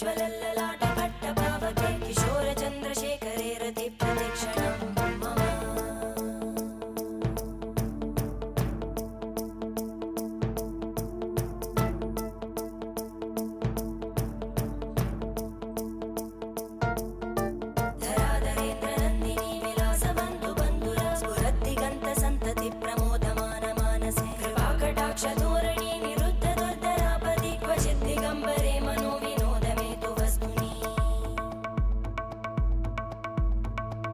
ज्वलल्ललाट पट्टपावके किशोर चन्द्रशेखरे रति प्रतिक्षणं मम धराधरेन्द्र नन्दिनी विलास बन्धु बन्धुरा स्फुरद्दिगन्त सन्तति प्रमोदमान मानसे कृपाकटाक्ष धोरणी निरुद्ध दुर्धरापदि क्वचित् दिगम्बरे मनो